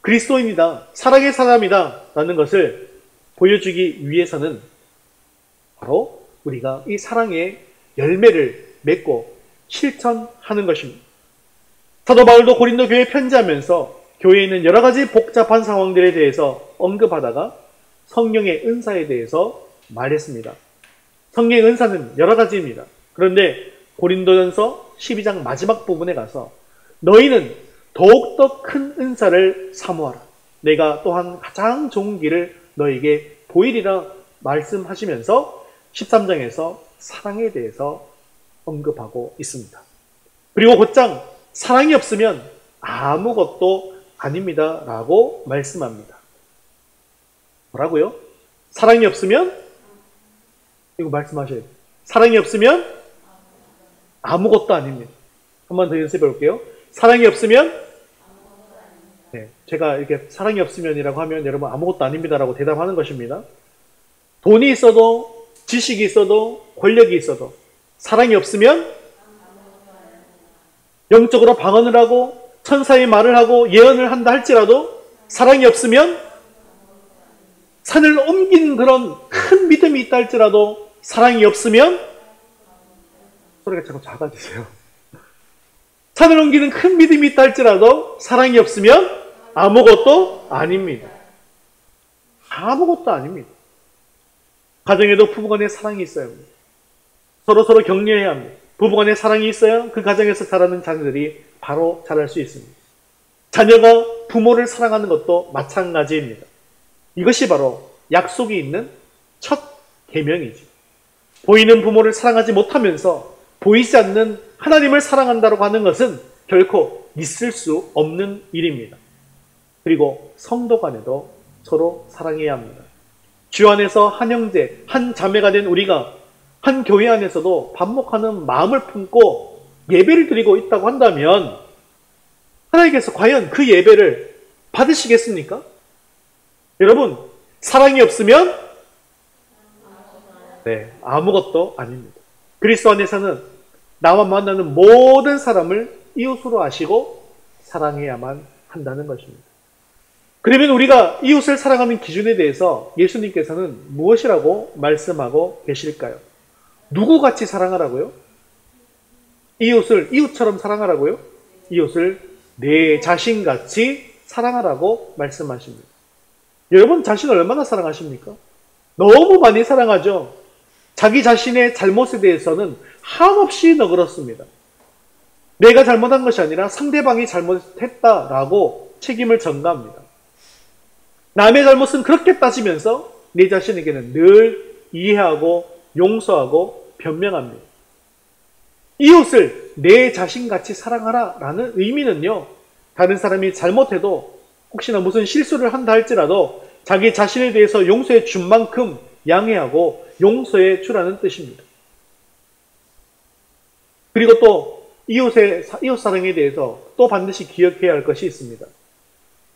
그리스도인이다, 사랑의 사람이다 라는 것을 보여주기 위해서는 바로 우리가 이 사랑의 열매를 맺고 실천하는 것입니다. 사도 바울도 고린도 교회에 편지하면서 교회에 있는 여러 가지 복잡한 상황들에 대해서 언급하다가 성령의 은사에 대해서 말했습니다. 성령의 은사는 여러 가지입니다. 그런데 고린도전서 12장 마지막 부분에 가서 너희는 더욱더 큰 은사를 사모하라. 내가 또한 가장 좋은 길을 너에게 보이리라 말씀하시면서 13장에서 사랑에 대해서 언급하고 있습니다. 그리고 곧장 사랑이 없으면 아무것도 아닙니다 라고 말씀합니다. 뭐라고요? 사랑이 없으면? 이거 말씀하셔야 돼요. 사랑이 없으면 아무것도 아닙니다. 한 번 더 연습해 볼게요. 사랑이 없으면? 네, 제가 이렇게 사랑이 없으면이라고 하면 여러분 아무것도 아닙니다 라고 대답하는 것입니다. 돈이 있어도 지식이 있어도 권력이 있어도 사랑이 없으면 영적으로 방언을 하고 천사의 말을 하고 예언을 한다 할지라도 사랑이 없으면 산을 옮기는 그런 큰 믿음이 있다 할지라도 사랑이 없으면 소리가 자꾸 작아지세요. 산을 옮기는 큰 믿음이 있다 할지라도 사랑이 없으면 아무것도 아닙니다. 아무것도 아닙니다. 가정에도 부부간에 사랑이 있어야 합니다. 서로 격려해야 합니다. 부부간에 사랑이 있어야 그 가정에서 자라는 자녀들이 바로 자랄 수 있습니다. 자녀가 부모를 사랑하는 것도 마찬가지입니다. 이것이 바로 약속이 있는 첫 계명이죠. 보이는 부모를 사랑하지 못하면서 보이지 않는 하나님을 사랑한다고 하는 것은 결코 있을 수 없는 일입니다. 그리고 성도 간에도 서로 사랑해야 합니다. 주 안에서 한 형제, 한 자매가 된 우리가 한 교회 안에서도 반목하는 마음을 품고 예배를 드리고 있다고 한다면 하나님께서 과연 그 예배를 받으시겠습니까? 여러분, 사랑이 없으면 아무것도 아닙니다. 그리스도 안에서는 나와 만나는 모든 사람을 이웃으로 아시고 사랑해야만 한다는 것입니다. 그러면 우리가 이웃을 사랑하는 기준에 대해서 예수님께서는 무엇이라고 말씀하고 계실까요? 누구같이 사랑하라고요? 이웃을 이웃처럼 사랑하라고요? 이웃을 내 자신같이 사랑하라고 말씀하십니다. 여러분 자신을 얼마나 사랑하십니까? 너무 많이 사랑하죠. 자기 자신의 잘못에 대해서는 한없이 너그럽습니다. 내가 잘못한 것이 아니라 상대방이 잘못했다라고 책임을 전가합니다. 남의 잘못은 그렇게 따지면서 내 자신에게는 늘 이해하고 용서하고 변명합니다. 이웃을 내 자신같이 사랑하라 라는 의미는요, 다른 사람이 잘못해도 혹시나 무슨 실수를 한다 할지라도 자기 자신에 대해서 용서해 준 만큼 양해하고 용서해 주라는 뜻입니다. 그리고 또 이웃 사랑에 대해서 또 반드시 기억해야 할 것이 있습니다.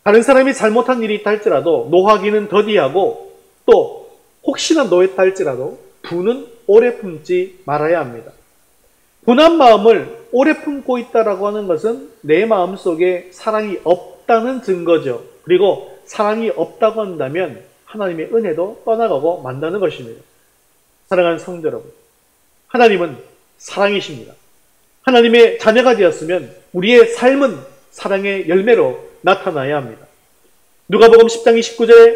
다른 사람이 잘못한 일이 있다 할지라도 노하기는 더디하고 또 혹시나 노했다 할지라도 분은 오래 품지 말아야 합니다. 분한 마음을 오래 품고 있다라고 하는 것은 내 마음 속에 사랑이 없다는 증거죠. 그리고 사랑이 없다고 한다면 하나님의 은혜도 떠나가고 만다는 것입니다. 사랑하는 성도 여러분, 하나님은 사랑이십니다. 하나님의 자녀가 되었으면 우리의 삶은 사랑의 열매로 나타나야 합니다. 누가복음 10장 29절에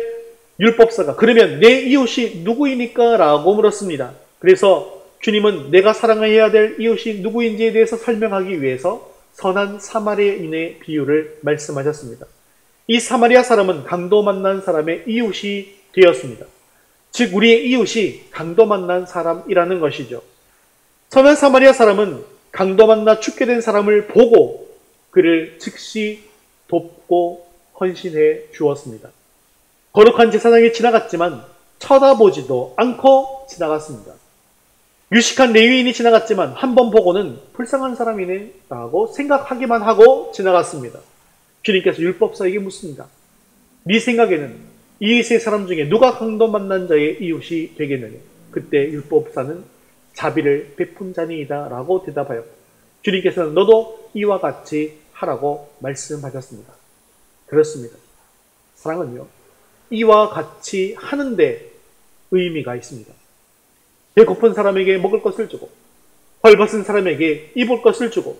율법사가 그러면 내 이웃이 누구이니까? 라고 물었습니다. 그래서 주님은 내가 사랑해야 될 이웃이 누구인지에 대해서 설명하기 위해서 선한 사마리아인의 비유를 말씀하셨습니다. 이 사마리아 사람은 강도 만난 사람의 이웃이 되었습니다. 즉 우리의 이웃이 강도 만난 사람이라는 것이죠. 선한 사마리아 사람은 강도 만나 죽게 된 사람을 보고 그를 즉시 돕고 헌신해 주었습니다. 거룩한 제사장이 지나갔지만 쳐다보지도 않고 지나갔습니다. 유식한 레위인이 지나갔지만 한 번 보고는 불쌍한 사람이네 라고 생각하기만 하고 지나갔습니다. 주님께서 율법사에게 묻습니다. 네 생각에는 이 세 사람 중에 누가 강도 만난 자의 이웃이 되겠느냐? 그때 율법사는 자비를 베푼 자니이다 라고 대답하였고 주님께서는 너도 이와 같이 하라고 말씀하셨습니다. 그렇습니다. 사랑은요, 이와 같이 하는데 의미가 있습니다. 배고픈 사람에게 먹을 것을 주고 헐벗은 사람에게 입을 것을 주고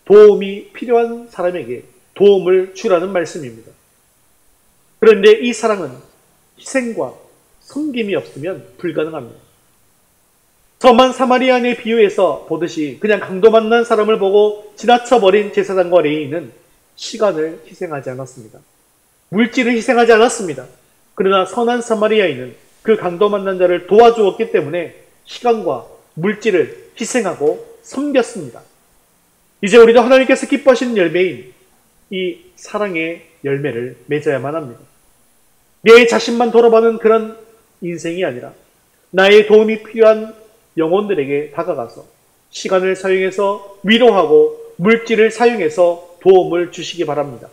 도움이 필요한 사람에게 도움을 주라는 말씀입니다. 그런데 이 사랑은 희생과 섬김이 없으면 불가능합니다. 저만 사마리아인의 비유에서 보듯이 그냥 강도 만난 사람을 보고 지나쳐버린 제사장과 레위인은 시간을 희생하지 않았습니다. 물질을 희생하지 않았습니다. 그러나 선한 사마리아인은 그 강도 만난 자를 도와주었기 때문에 시간과 물질을 희생하고 섬겼습니다. 이제 우리도 하나님께서 기뻐하시는 열매인 이 사랑의 열매를 맺어야만 합니다. 내 자신만 돌아보는 그런 인생이 아니라 나의 도움이 필요한 영혼들에게 다가가서 시간을 사용해서 위로하고 물질을 사용해서 도움을 주시기 바랍니다.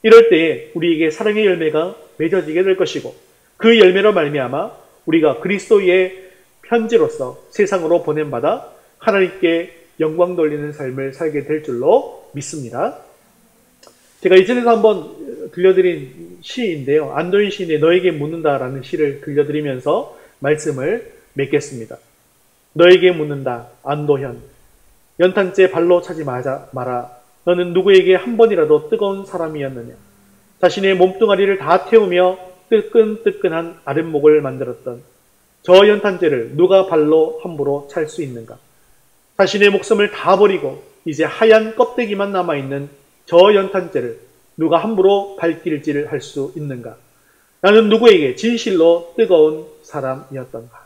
이럴 때에 우리에게 사랑의 열매가 맺어지게 될 것이고 그 열매로 말미암아 우리가 그리스도의 편지로서 세상으로 보냄받아 하나님께 영광 돌리는 삶을 살게 될 줄로 믿습니다. 제가 이전에도 한번 들려드린 시인데요. 안도인 시인의 너에게 묻는다라는 시를 들려드리면서 말씀을 맺겠습니다. 너에게 묻는다 안도현 연탄재 발로 차지 마라. 너는 누구에게 한 번이라도 뜨거운 사람이었느냐. 자신의 몸뚱아리를 다 태우며 뜨끈뜨끈한 아랫목을 만들었던 저 연탄재를 누가 발로 함부로 찰 수 있는가. 자신의 목숨을 다 버리고 이제 하얀 껍데기만 남아있는 저 연탄재를 누가 함부로 발길질 할 수 있는가. 나는 누구에게 진실로 뜨거운 사람이었던가.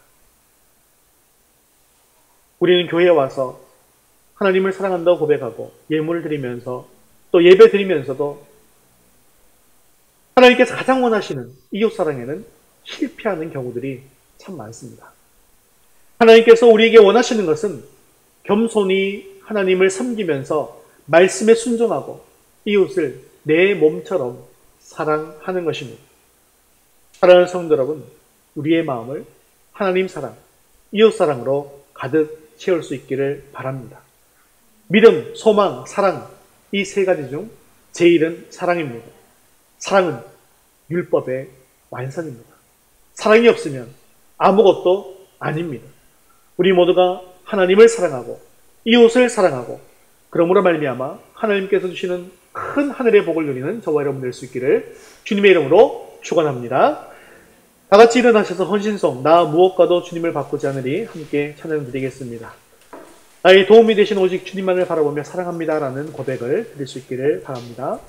우리는 교회에 와서 하나님을 사랑한다고 고백하고 예물을 드리면서 또 예배 드리면서도 하나님께서 가장 원하시는 이웃사랑에는 실패하는 경우들이 참 많습니다. 하나님께서 우리에게 원하시는 것은 겸손히 하나님을 섬기면서 말씀에 순종하고 이웃을 내 몸처럼 사랑하는 것입니다. 사랑하는 성도 여러분, 우리의 마음을 하나님 사랑, 이웃 사랑으로 가득 채울 수 있기를 바랍니다. 믿음, 소망, 사랑, 이 세 가지 중 제일은 사랑입니다. 사랑은 율법의 완성입니다. 사랑이 없으면 아무것도 아닙니다. 우리 모두가 하나님을 사랑하고 이웃을 사랑하고 그러므로 말미암아 하나님께서 주시는 큰 하늘의 복을 누리는 저와 여러분 될 수 있기를 주님의 이름으로 축원합니다. 다 같이 일어나셔서 헌신송 나 무엇과도 주님을 바꾸지 않으리 함께 찬양드리겠습니다. 나의 도움이 되신 오직 주님만을 바라보며 사랑합니다라는 고백을 드릴 수 있기를 바랍니다.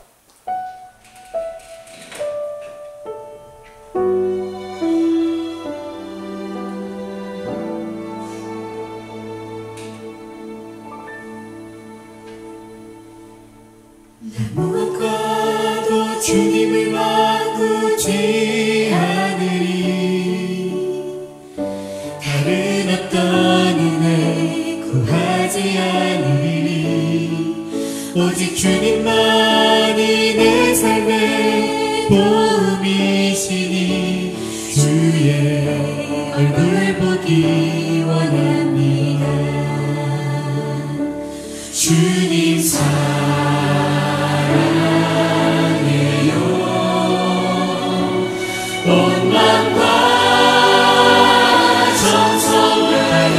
무엇과도 주님을 바꾸지 않으리 다른 어떤 은혜 구하지 않으리 오직 주님만이 내 삶의 도움이시니 주의 얼굴 보기 원합니다. 주님 온 맘과 정성 다해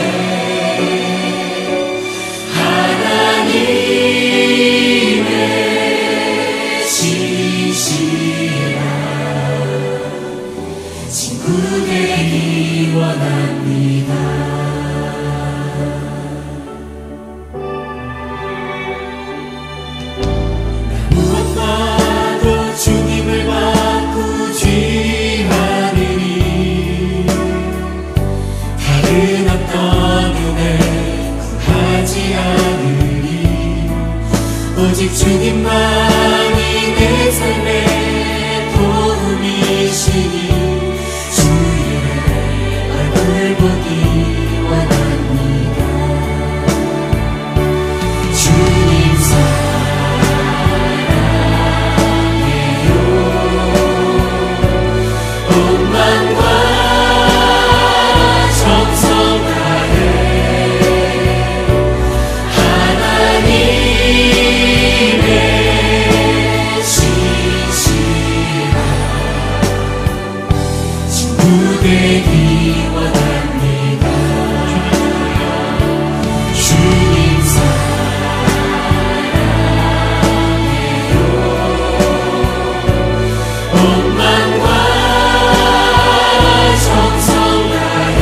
하나님의 진실한 친구 되기 원합니다. 무엇과도 주님을 바꾸지 다른 어떤 은혜 구하지 않으리 오직 주님만이 내 삶의 도움이시니 주의 얼굴 보기 원합니다. 주님 사랑해요 온 맘과 되기 원합니다. 주님 사랑해요 온 맘과 정성 다해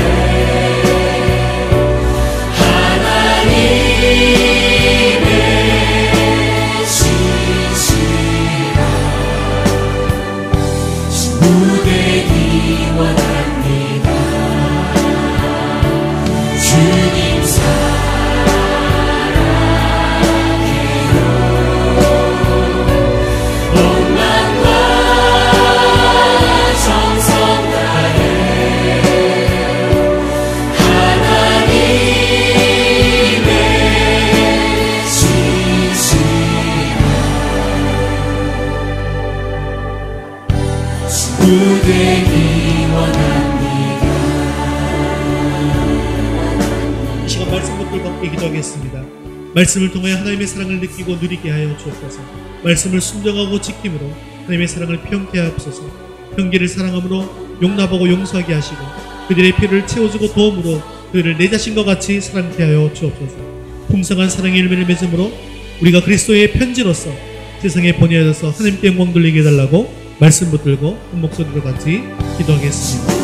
하나님의 진실한 친구 되기 원합니다. 주님 사랑해요 온 맘과 정성 다해 하나님의 진실한 친구 되기 원합니다. 이 시간 말씀 붙들고 함께 기도하겠습니다. 말씀을 통하여 하나님의 사랑을 느끼고 누리게 하여 주옵소서. 말씀을 순종하고 지킴으로 하나님의 사랑을 피용케 하옵소서. 형제를 사랑함으로 용납하고 용서하게 하시고 그들의 필요를 채워주고 도움으로 그들을 내 자신과 같이 사랑케 하여 주옵소서. 풍성한 사랑의 열매를 맺음으로 우리가 그리스도의 편지로서 세상에 보내어서 하나님께 영광 돌리게 해달라고 말씀 붙들고 한 목소리로 같이 기도하겠습니다.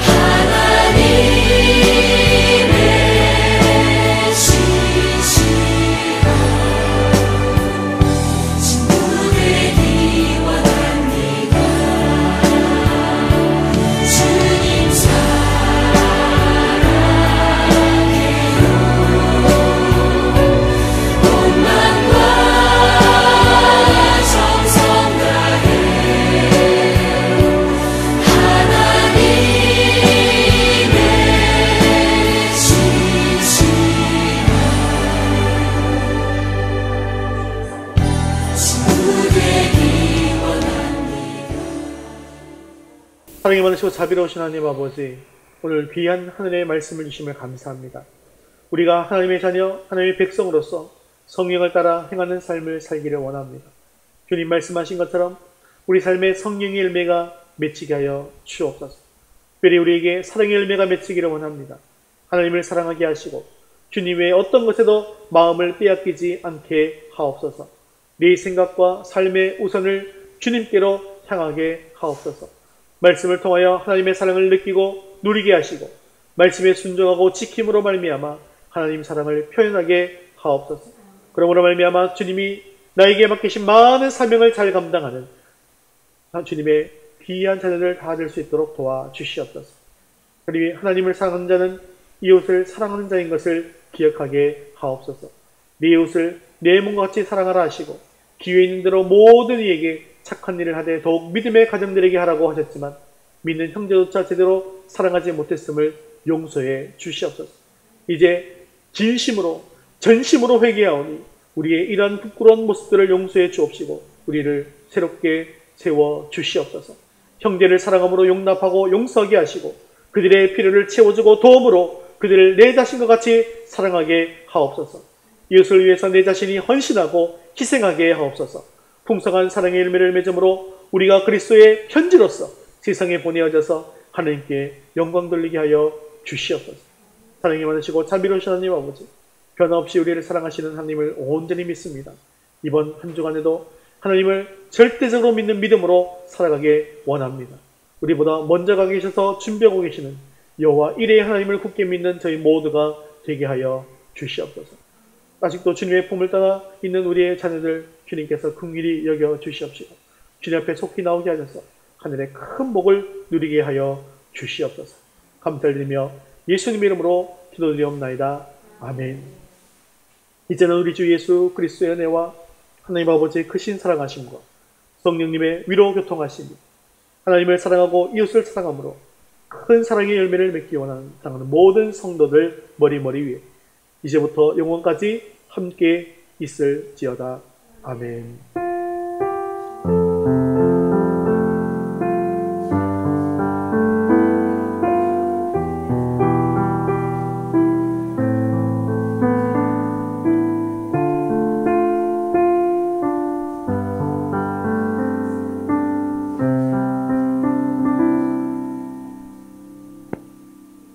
하나님 사랑이 많으시고 자비로우신 하나님 아버지, 오늘 귀한 하늘의 말씀을 주심을 감사합니다. 우리가 하나님의 자녀, 하나님의 백성으로서 성령을 따라 행하는 삶을 살기를 원합니다. 주님 말씀하신 것처럼 우리 삶에 성령의 열매가 맺히게 하여 주옵소서. 특별히 우리에게 사랑의 열매가 맺히기를 원합니다. 하나님을 사랑하게 하시고 주님 외에 어떤 것에도 마음을 빼앗기지 않게 하옵소서. 내 생각과 삶의 우선을 주님께로 향하게 하옵소서. 말씀을 통하여 하나님의 사랑을 느끼고 누리게 하시고 말씀에 순종하고 지킴으로 말미암아 하나님 사랑을 표현하게 하옵소서. 그러므로 말미암아 주님이 나에게 맡기신 많은 사명을 잘 감당하는 주님의 귀한 자녀를 다 될 수 있도록 도와주시옵소서. 그리고 하나님을 사랑하는 자는 이웃을 사랑하는 자인 것을 기억하게 하옵소서. 내 이웃을 내 몸과 같이 사랑하라 하시고 기회 있는 대로 모든 이에게 착한 일을 하되 더욱 믿음의 가정들에게 하라고 하셨지만 믿는 형제조차 제대로 사랑하지 못했음을 용서해 주시옵소서. 이제 진심으로 전심으로 회개하오니 우리의 이러한 부끄러운 모습들을 용서해 주옵시고 우리를 새롭게 세워 주시옵소서. 형제를 사랑함으로 용납하고 용서하게 하시고 그들의 필요를 채워주고 도움으로 그들을 내 자신과 같이 사랑하게 하옵소서. 이웃을 위해서 내 자신이 헌신하고 희생하게 하옵소서. 풍성한 사랑의 열매를 맺음으로 우리가 그리스도의 편지로서 세상에 보내어져서 하나님께 영광 돌리게 하여 주시옵소서. 사랑이 많으시고 자비로우신 하나님 아버지, 변함없이 우리를 사랑하시는 하나님을 온전히 믿습니다. 이번 한 주간에도 하나님을 절대적으로 믿는 믿음으로 살아가게 원합니다. 우리보다 먼저 가 계셔서 준비하고 계시는 여호와 이레의 하나님을 굳게 믿는 저희 모두가 되게 하여 주시옵소서. 아직도 주님의 품을 따라 있는 우리의 자녀들 주님께서 긍휼히 여겨 주시옵시고 주님 앞에 속히 나오게 하셔서 하늘의 큰 복을 누리게 하여 주시옵소서. 감사를 드리며 예수님의 이름으로 기도드리옵나이다. 아멘. 이제는 우리 주 예수 그리스도의 은혜와 하나님 아버지의 크신 사랑하심과 성령님의 위로 교통하심이 하나님을 사랑하고 이웃을 사랑함으로 큰 사랑의 열매를 맺기 원하는 사랑하는 모든 성도들 머리머리 위에 이제부터 영원까지 함께 있을지어다. 아멘.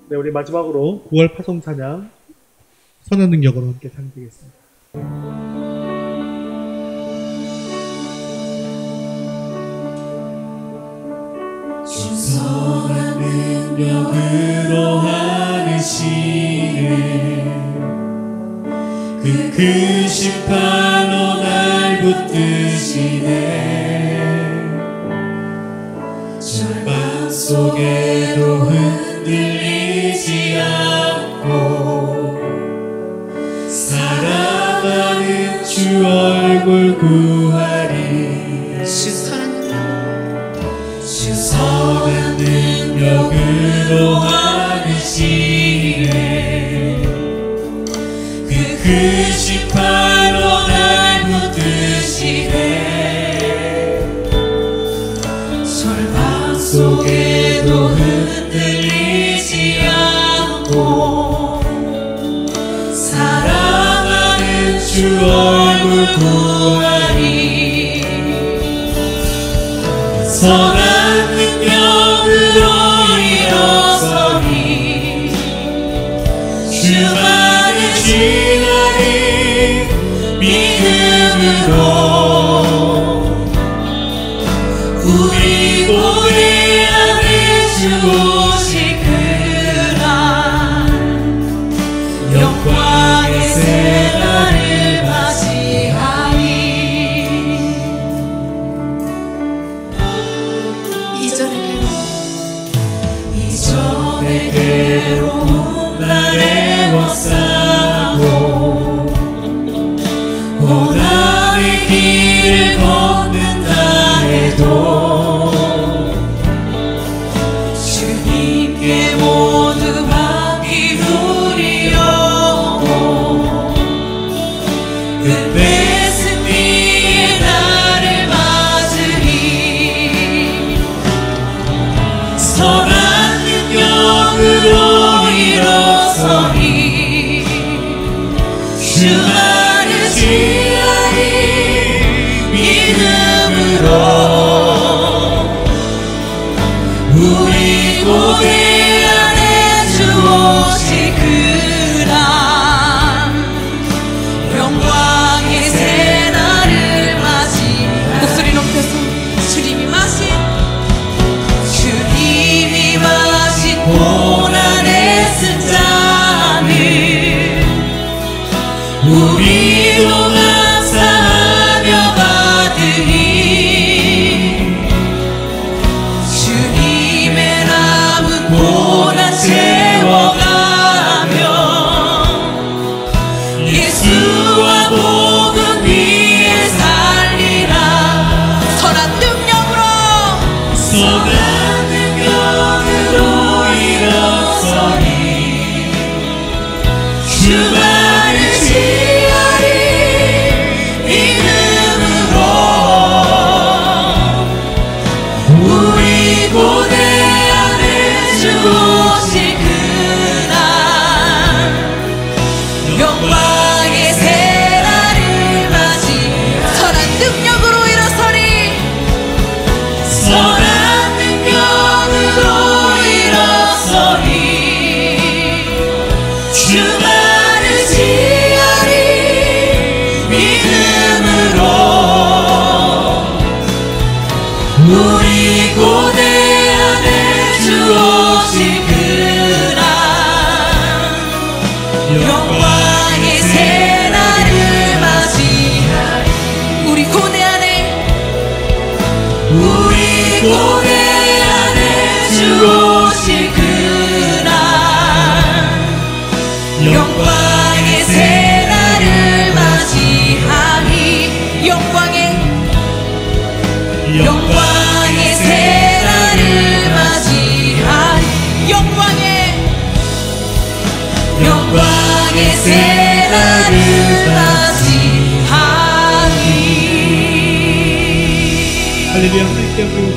네, 우리 마지막으로 9월 파송 찬양 선한 능력으로 함께 찬양드리겠습니다. 신성한 능력으로 하시네 그 큰 심판으로 날 붙드시네 절망 속에도 흔들리지 않고 사랑하는 주 얼굴 구하리 신성한 능력으로 하시네 그 큰 심판으로 날 붙드시네 절망 속에도 흔들리지 않고 사랑하는 주 얼굴 구하리 선한 능력으로 일어서니 주만을 지나리 믿음으로 우리 고대 안에 주 오실 그날 영광의 새날을 맞이하리 이전의 괴로움 나를 벗사고 고난의 길을 걷는다 해도 주님께 모두 맡기두리오고 끝내 승리의 날을 맞으리 일어서리 주만을 지하리 믿음으로 우리 고대 안에 주 오실 그날 영광의 새날을 맞이 목소리 높여서 주님이 마신 고난의 승자는 우리도 감사하며 받으리 주님의 남은 고난 채워가며 예수와 복음 위에 살리라 선한 능력으로 주만을 지하리 믿음으로 우리 고대 안에 주 오실 그날 영광의 새날을 맞이 선한 능력으로 일어서리 선한 능력으로 일어서리 주만을 지하리 믿음으로 우리 고대 안에 주 오실 그날 영광의 새날을 맞이하리 우리 고대 안에 주 오실 그날 영광의 새날을 맞이하리 영광의 새날을 맞이하리 영광의 새날을 맞이하리 할렐루야. 하나님께 우리